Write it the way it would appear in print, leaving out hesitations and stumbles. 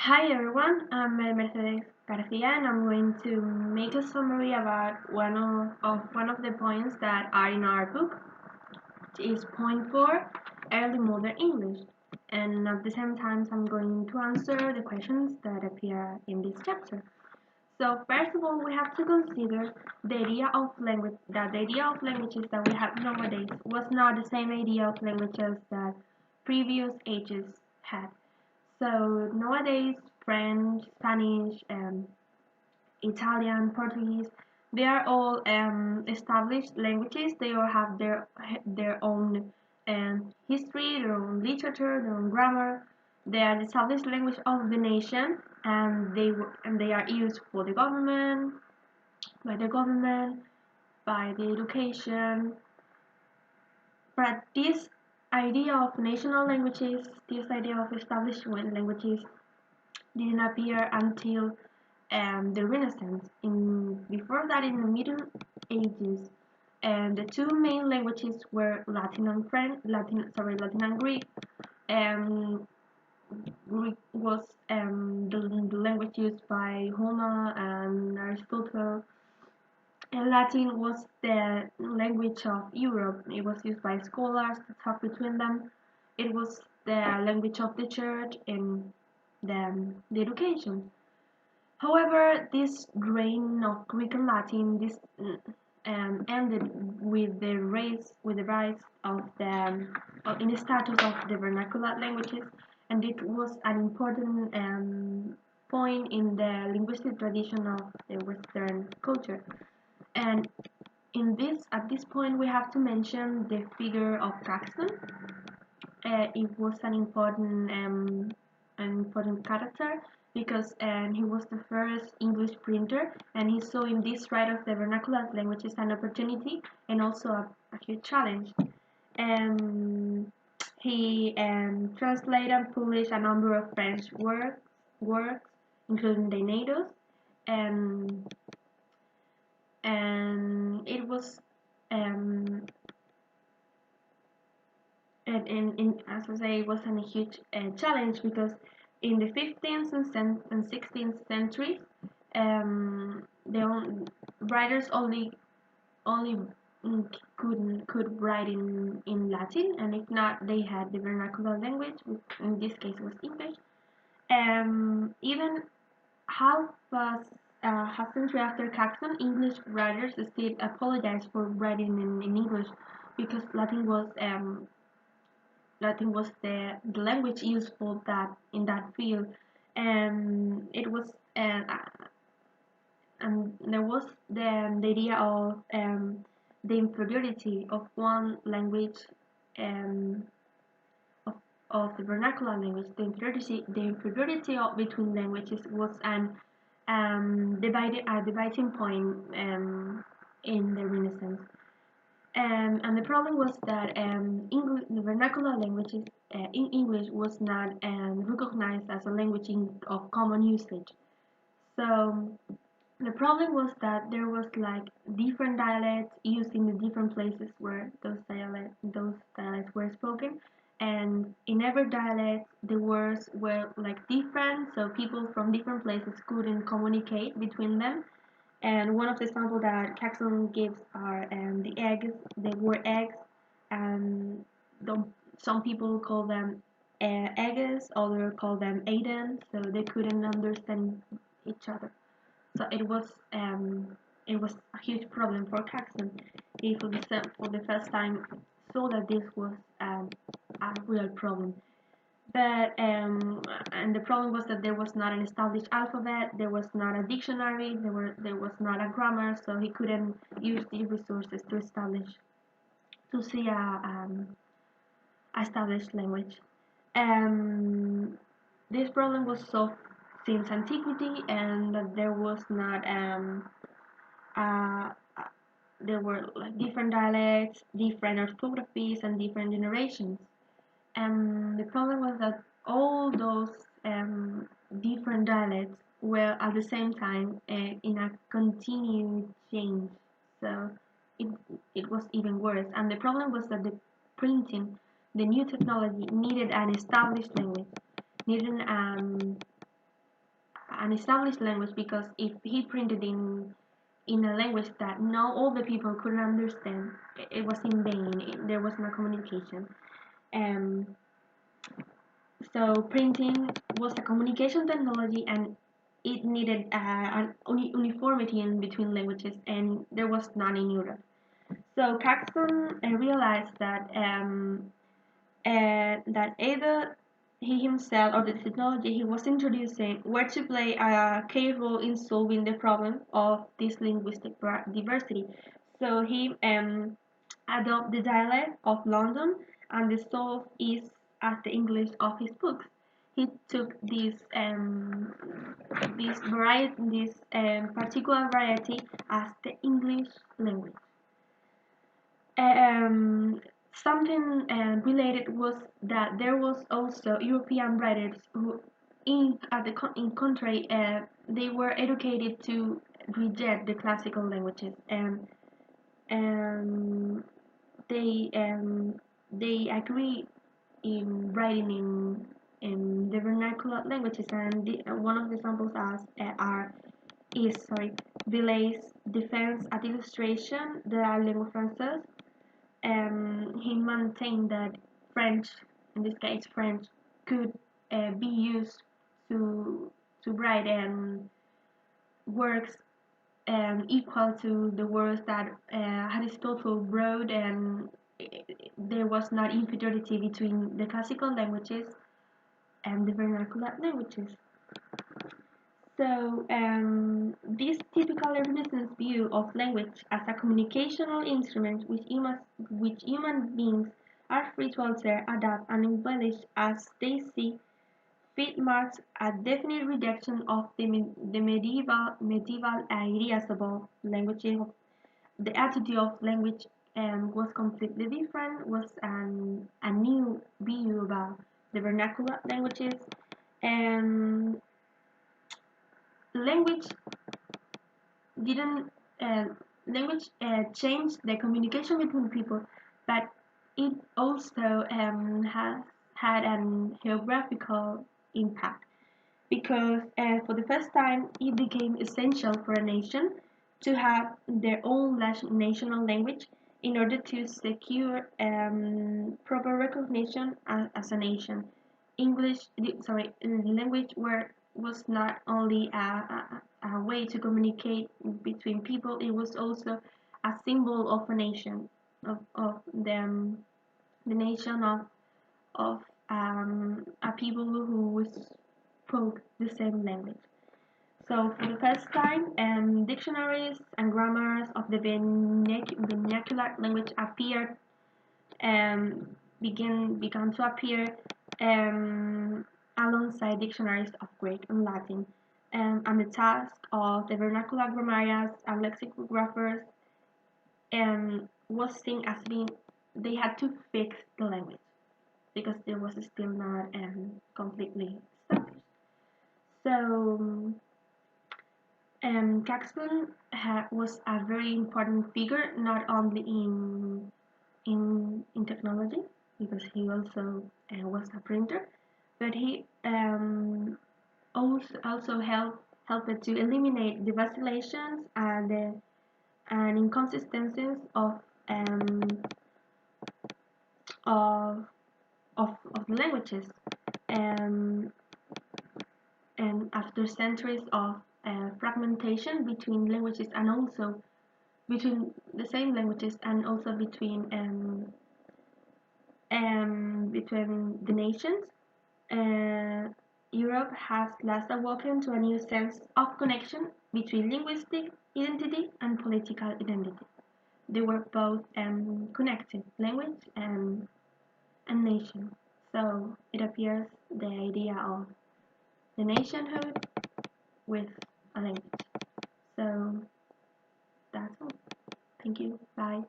Hi everyone, I'm Mercedes Garcia and I'm going to make a summary about one of the points that are in our book, which is point 4, early modern English. And at the same time, I'm going to answer the questions that appear in this chapter. So first of all, we have to consider the idea of language, that the idea of languages that we have nowadays was not the same idea of languages that previous ages had. So nowadays, French, Spanish, Italian, Portuguese, they are all established languages. They all have their own history, their own literature, their own grammar. They are the established language of the nation, and they are used for the government, by the government, by the education. But this idea of national languages, this idea of established languages, didn't appear until the Renaissance. Before that, in the Middle Ages, and the two main languages were Latin and Greek. Um, Greek was the language used by Homer and Aristotle, and Latin was the language of Europe. It was used by scholars to talk between them. It was the language of the church and the education. However, this reign of Greek and Latin ended with the rise of in the status of the vernacular languages, and it was an important point in the linguistic tradition of the Western culture. And at this point, we have to mention the figure of Caxton. It was an important character because he was the first English printer, and he saw in this right of the vernacular languages an opportunity and also a huge challenge. Um, he translated and published a number of French works, including the Nados, and it was um, as I say, it was a huge challenge because in the 15th and 16th centuries, the writers only could write in Latin, and if not, they had the vernacular language, which in this case was English. Even half a half century after Caxton, English writers still apologized for writing in English because Latin was the language used for that in that field, and it was and there was the idea of the inferiority of one language um, of, of the vernacular language. The inferiority between languages was an dividing point in the Renaissance. And the problem was that the vernacular languages in English was not recognized as a language of common usage. So the problem was that there was like different dialects used in the different places where those dialects were spoken, and in every dialect the words were like different, so people from different places couldn't communicate between them. And one of the examples that Caxton gives are the word eggs, and the, some people call them eggs, others call them Aiden, so they couldn't understand each other. So it was a huge problem for Caxton. He for the first time saw that this was a real problem. But and the problem was that there was not an established alphabet, there was not a dictionary, there was not a grammar, so he couldn't use these resources to see a established language. Um, this problem was solved since antiquity, and that there was not uh, there were like different dialects, different orthographies, and different generations. And the problem was that all those different dialects were at the same time in a continued change. So it, it was even worse. And the problem was that the printing, the new technology, needed an established language, needed an established language, because if he printed in a language that not all the people couldn't understand, it was in vain. There was no communication. Um, so printing was a communication technology, and it needed an uniformity in between languages, and there was none in Europe. So Caxton realized that either he himself or the technology he was introducing were to play a key role in solving the problem of this linguistic diversity. So he adopted the dialect of London and the South East as the English of his books. He took this particular variety as the English language. Um, Something related was that there was also European writers who, in contrary, they were educated to reject the classical languages, and um, they um, they agree in writing in the vernacular languages, and one of the examples is Villay's defense at illustration de la langue française. He maintained that French, in this case French, could be used to write works equal to the words that Aristotle wrote, and there was not inferiority between the classical languages and the vernacular languages. So, this typical Renaissance view of language as a communicational instrument which human beings are free to alter, adapt, and embellish as they see fit marks a definite rejection of the medieval ideas about language. The attitude of language was completely different, was a new view about the vernacular languages, and language didn't language changed the communication between people, but it also has had an geographical impact, because for the first time it became essential for a nation to have their own national language in order to secure proper recognition as a nation. Language was not only a way to communicate between people, it was also a symbol of a nation, of the nation of a people who spoke the same language. So, for the first time, dictionaries and grammars of the vernacular language um, began to appear um, alongside dictionaries of Greek and Latin, and the task of the vernacular grammarians and lexicographers was seen as being they had to fix the language because there was still not completely established. So Caxton was a very important figure, not only in technology, because he also was a printer, but he also helped to eliminate the vacillations and inconsistencies um, of of the languages. Um, and after centuries of fragmentation between languages, and also between the same languages, and also between the nations, uh, Europe has last awoken to a new sense of connection between linguistic identity and political identity. They were both connected, language and nation. So it appears the idea of the nationhood with a language. So that's all. Thank you. Bye.